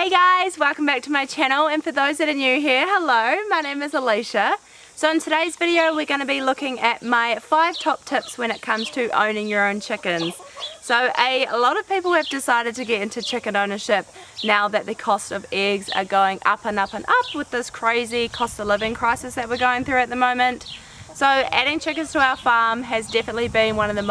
Hey guys, welcome back to my channel, and for those that are new here, hello, my name is Alicia. So in today's video we're going to be looking at my 5 top tips when it comes to owning your own chickens. So a lot of people have decided to get into chicken ownership now that the cost of eggs are going up and up and up with this crazy cost of living crisis that we're going through at the moment. So adding chickens to our farm has definitely been one of the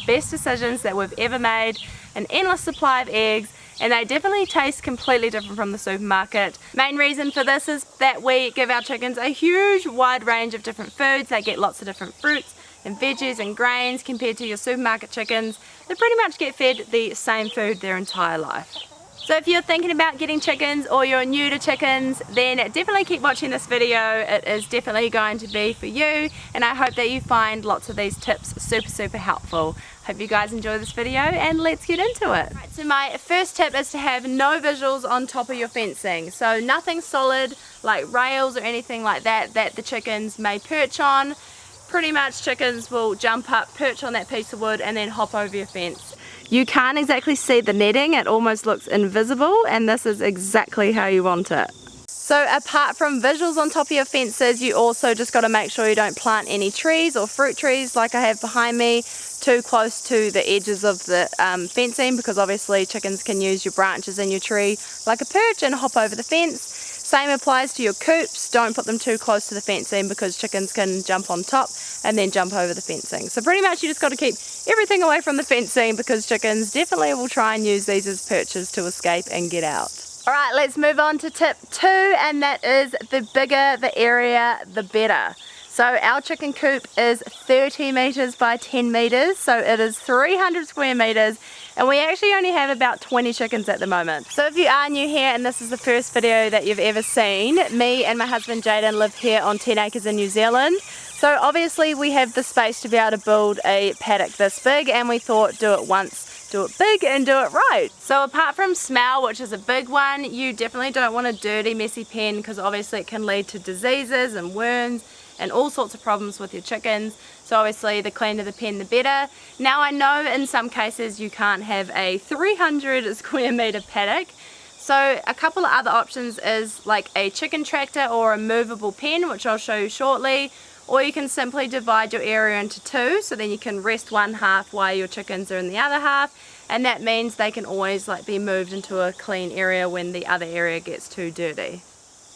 best decisions that we've ever made. An endless supply of eggs, and they definitely taste completely different from the supermarket. Main reason for this is that we give our chickens a huge wide range of different foods. They get lots of different fruits and veggies and grains compared to your supermarket chickens. They pretty much get fed the same food their entire life. So if you're thinking about getting chickens or you're new to chickens, then definitely keep watching this video. It is definitely going to be for you, and I hope that you find lots of these tips super helpful. Hope you guys enjoy this video, and let's get into it. Right, so my first tip is to have no visuals on top of your fencing. So nothing solid like rails or anything like that the chickens may perch on. Pretty much chickens will jump up, perch on that piece of wood, and then hop over your fence. You can't exactly see the netting, it almost looks invisible, and this is exactly how you want it. So apart from visuals on top of your fences, you also just got to make sure you don't plant any trees or fruit trees like I have behind me too close to the edges of the fencing, because obviously chickens can use your branches in your tree like a perch and hop over the fence. Same applies to your coops. Don't put them too close to the fencing because chickens can jump on top and then jump over the fencing. So pretty much you just got to keep everything away from the fencing, because chickens definitely will try and use these as perches to escape and get out. Alright, let's move on to tip 2, and that is the bigger the area, the better. So our chicken coop is 30 meters by 10 meters, so it is 300 square meters, and we actually only have about 20 chickens at the moment. So if you are new here and this is the first video that you've ever seen, me and my husband Jaden live here on 10 acres in New Zealand. So obviously we have the space to be able to build a paddock this big, and we thought do it once, do it big and do it right. So apart from smell, which is a big one, you definitely don't want a dirty, messy pen, because obviously it can lead to diseases and worms and all sorts of problems with your chickens. So obviously the cleaner the pen the better. Now I know in some cases you can't have a 300 square meter paddock, so a couple of other options is like a chicken tractor or a movable pen, which I'll show you shortly. Or you can simply divide your area into 2, so then you can rest one half while your chickens are in the other half, and that means they can always be moved into a clean area when the other area gets too dirty.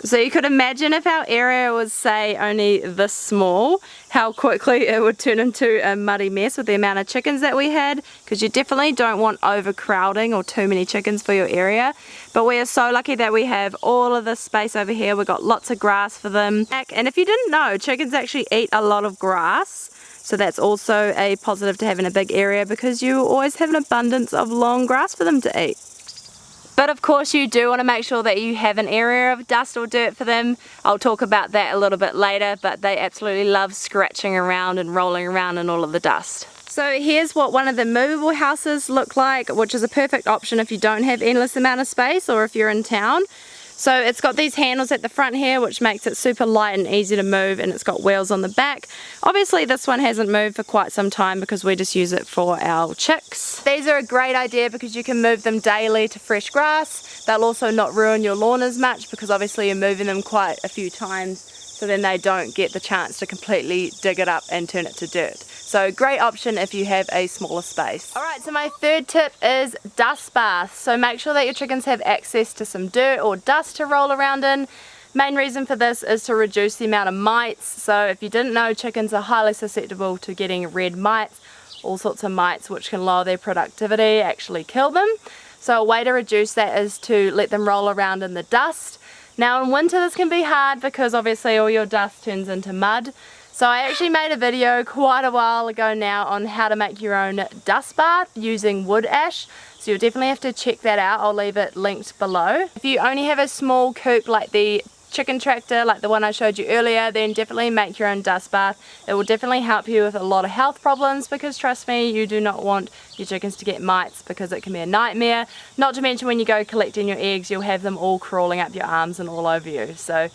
So you could imagine if our area was, say, only this small, how quickly it would turn into a muddy mess with the amount of chickens that we had, because you definitely don't want overcrowding or too many chickens for your area. But we are so lucky that we have all of this space over here. We've got lots of grass for them. And if you didn't know, chickens actually eat a lot of grass. So that's also a positive to having a big area, because you always have an abundance of long grass for them to eat. But of course you do want to make sure that you have an area of dust or dirt for them. I'll talk about that a little bit later, but they absolutely love scratching around and rolling around in all of the dust. So here's what one of the movable houses look like, which is a perfect option if you don't have endless amount of space or if you're in town. So it's got these handles at the front here, which makes it super light and easy to move, and it's got wheels on the back. Obviously this one hasn't moved for quite some time because we just use it for our chicks. These are a great idea because you can move them daily to fresh grass. They'll also not ruin your lawn as much, because obviously you're moving them quite a few times, so then they don't get the chance to completely dig it up and turn it to dirt. So great option if you have a smaller space. Alright, so my third tip is dust baths. So make sure that your chickens have access to some dirt or dust to roll around in. Main reason for this is to reduce the amount of mites. So if you didn't know, chickens are highly susceptible to getting red mites, all sorts of mites which can lower their productivity, actually kill them. So a way to reduce that is to let them roll around in the dust. Now in winter this can be hard because obviously all your dust turns into mud. So I actually made a video quite a while ago now on how to make your own dust bath using wood ash. So you'll definitely have to check that out. I'll leave it linked below. If you only have a small coop like the chicken tractor, like the one I showed you earlier, then definitely make your own dust bath. It will definitely help you with a lot of health problems, because trust me, you do not want your chickens to get mites, because it can be a nightmare. Not to mention when you go collecting your eggs, you'll have them all crawling up your arms and all over you. So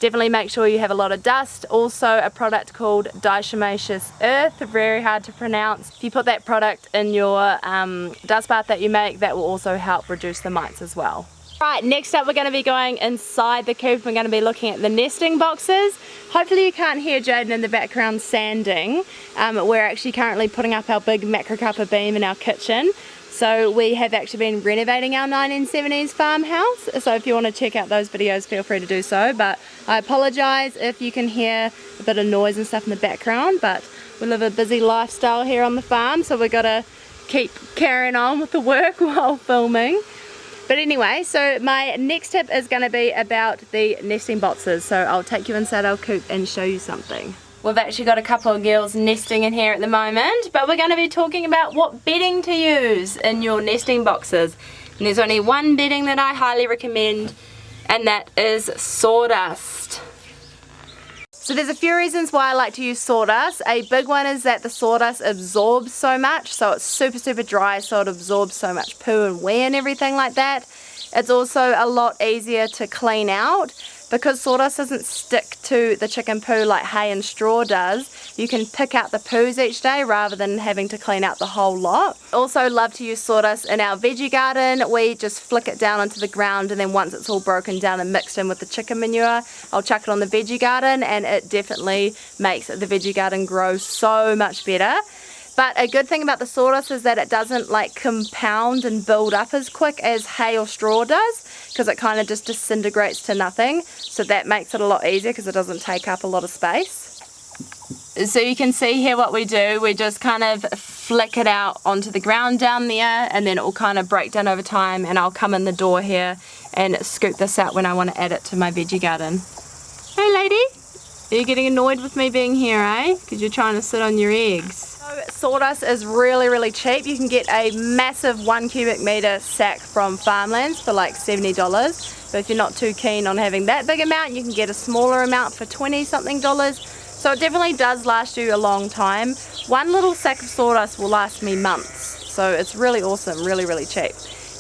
definitely make sure you have a lot of dust. Also a product called diatomaceous earth, very hard to pronounce. If you put that product in your dust bath that you make, that will also help reduce the mites as well. Right, next up we're going to be going inside the coop. We're going to be looking at the nesting boxes. Hopefully you can't hear Jaden in the background sanding. We're actually currently putting up our big macro cuppa beam in our kitchen. So we have actually been renovating our 1970s farmhouse. So if you want to check out those videos, feel free to do so. But I apologise if you can hear a bit of noise and stuff in the background. But we live a busy lifestyle here on the farm, so we've got to keep carrying on with the work while filming. But anyway, so my next tip is going to be about the nesting boxes. So I'll take you inside our coop and show you something. We've actually got a couple of girls nesting in here at the moment, but we're going to be talking about what bedding to use in your nesting boxes. And there's only one bedding that I highly recommend, and that is sawdust. So there's a few reasons why I like to use sawdust. A big one is that the sawdust absorbs so much, so it's super dry, so it absorbs so much poo and wee and everything like that. It's also a lot easier to clean out. Because sawdust doesn't stick to the chicken poo like hay and straw does, you can pick out the poos each day rather than having to clean out the whole lot. Also love to use sawdust in our veggie garden. We just flick it down onto the ground, and then once it's all broken down and mixed in with the chicken manure, I'll chuck it on the veggie garden, and it definitely makes the veggie garden grow so much better. But a good thing about the sawdust is that it doesn't like compound and build up as quick as hay or straw does, because it kind of just disintegrates to nothing. So that makes it a lot easier because it doesn't take up a lot of space. So you can see here what we do. We just kind of flick it out onto the ground down there, and then it will kind of break down over time, and I'll come in the door here and scoop this out when I want to add it to my veggie garden. Hey lady, are you getting annoyed with me being here, eh? Because you're trying to sit on your eggs. Sawdust is really cheap. You can get a massive 1 cubic meter sack from Farmlands for like $70. But if you're not too keen on having that big amount, you can get a smaller amount for $20 something. So it definitely does last you a long time. One little sack of sawdust will last me months. So it's really awesome, really cheap.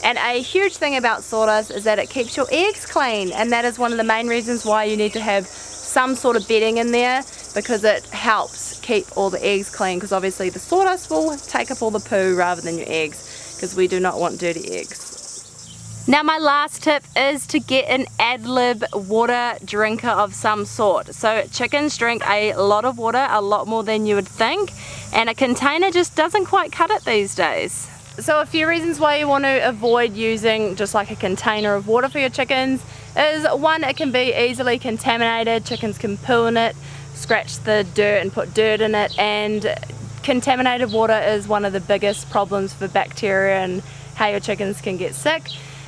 And a huge thing about sawdust is that it keeps your eggs clean, and that is one of the main reasons why you need to have some sort of bedding in there, because it helps keep all the eggs clean, because obviously the sawdust will take up all the poo rather than your eggs, because we do not want dirty eggs. Now my last tip is to get an ad lib water drinker of some sort. So chickens drink a lot of water, a lot more than you would think, and a container just doesn't quite cut it these days. So a few reasons why you want to avoid using just like a container of water for your chickens is, one, it can be easily contaminated. Chickens can poo in it, scratch the dirt and put dirt in it, and contaminated water is one of the biggest problems for bacteria and how your chickens can get sick.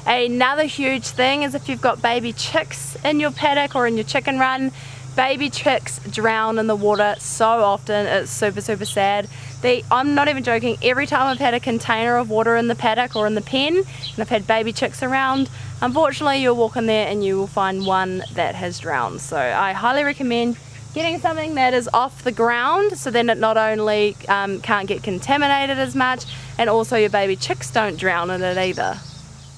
Another huge thing is if you've got baby chicks in your paddock or in your chicken run. Baby chicks drown in the water so often, it's super sad. I'm not even joking, every time I've had a container of water in the paddock or in the pen and I've had baby chicks around, unfortunately you'll walk in there and you will find one that has drowned. So I highly recommend getting something that is off the ground, so then it not only can't get contaminated as much, and also your baby chicks don't drown in it either.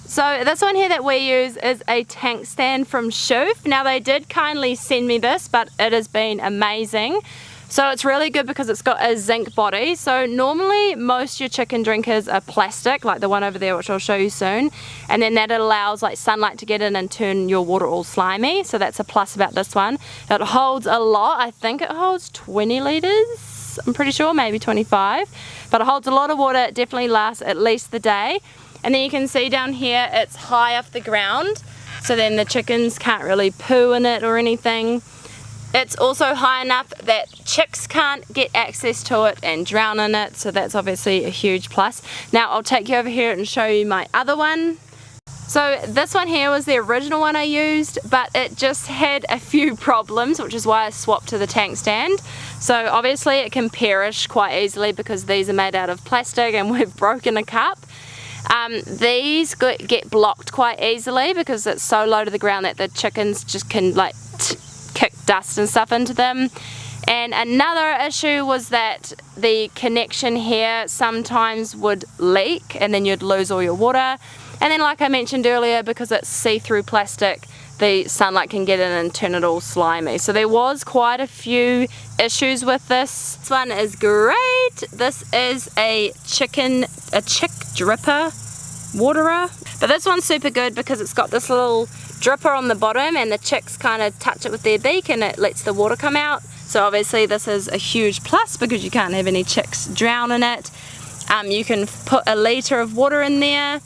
So this one here that we use is a tank stand from Shoof. Now they did kindly send me this, but it has been amazing. So it's really good because it's got a zinc body. So normally most your chicken drinkers are plastic, like the one over there, which I'll show you soon. And then that allows like sunlight to get in and turn your water all slimy. So that's a plus about this one. It holds a lot. I think it holds 20 litres. I'm pretty sure, maybe 25. But it holds a lot of water. It definitely lasts at least the day. And then you can see down here it's high off the ground, so then the chickens can't really poo in it or anything. It's also high enough that chicks can't get access to it and drown in it, so that's obviously a huge plus. Now I'll take you over here and show you my other one. So this one here was the original one I used, but it just had a few problems, which is why I swapped to the tank stand. So obviously it can perish quite easily because these are made out of plastic and we've broken a cup. These get blocked quite easily because it's so low to the ground that the chickens just can like kick dust and stuff into them. And another issue was that the connection here sometimes would leak and then you'd lose all your water. And then like I mentioned earlier, because it's see-through plastic, the sunlight can get in and turn it all slimy. So there was quite a few issues with this. This one is great. This is a chick dripper. waterer. But this one's super good because it's got this little dripper on the bottom and the chicks kind of touch it with their beak and it lets the water come out. So obviously this is a huge plus because you can't have any chicks drown in it. You can put a litre of water in there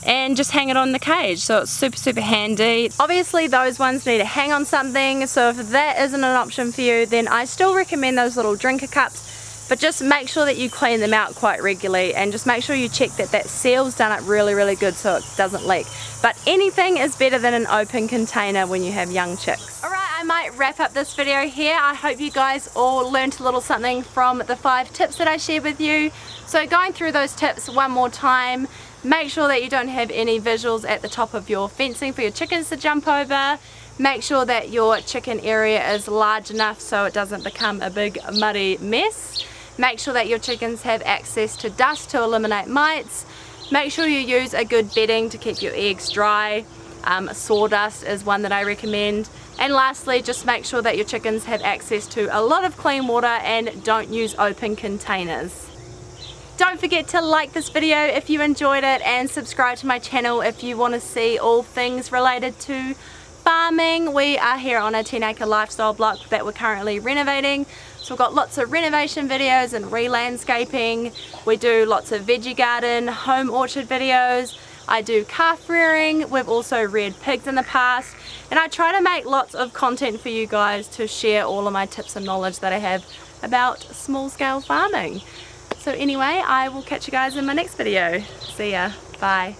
and just hang it on the cage, so it's super handy. Obviously those ones need to hang on something, so if that isn't an option for you, then I still recommend those little drinker cups, but just make sure that you clean them out quite regularly and just make sure you check that that seal's done it really good so it doesn't leak. But anything is better than an open container when you have young chicks. Alright, I might wrap up this video here. I hope you guys all learnt a little something from the 5 tips that I shared with you. So going through those tips one more time, make sure that you don't have any visuals at the top of your fencing for your chickens to jump over. Make sure that your chicken area is large enough so it doesn't become a big muddy mess. Make sure that your chickens have access to dust to eliminate mites. Make sure you use a good bedding to keep your eggs dry. Sawdust is one that I recommend. And lastly, just make sure that your chickens have access to a lot of clean water and don't use open containers. Don't forget to like this video if you enjoyed it and subscribe to my channel if you want to see all things related to farming. We are here on a 10-acre lifestyle block that we're currently renovating. So we've got lots of renovation videos and re-landscaping. We do lots of veggie garden, home orchard videos. I do calf rearing. We've also reared pigs in the past. And I try to make lots of content for you guys to share all of my tips and knowledge that I have about small-scale farming. So anyway, I will catch you guys in my next video. See ya. Bye.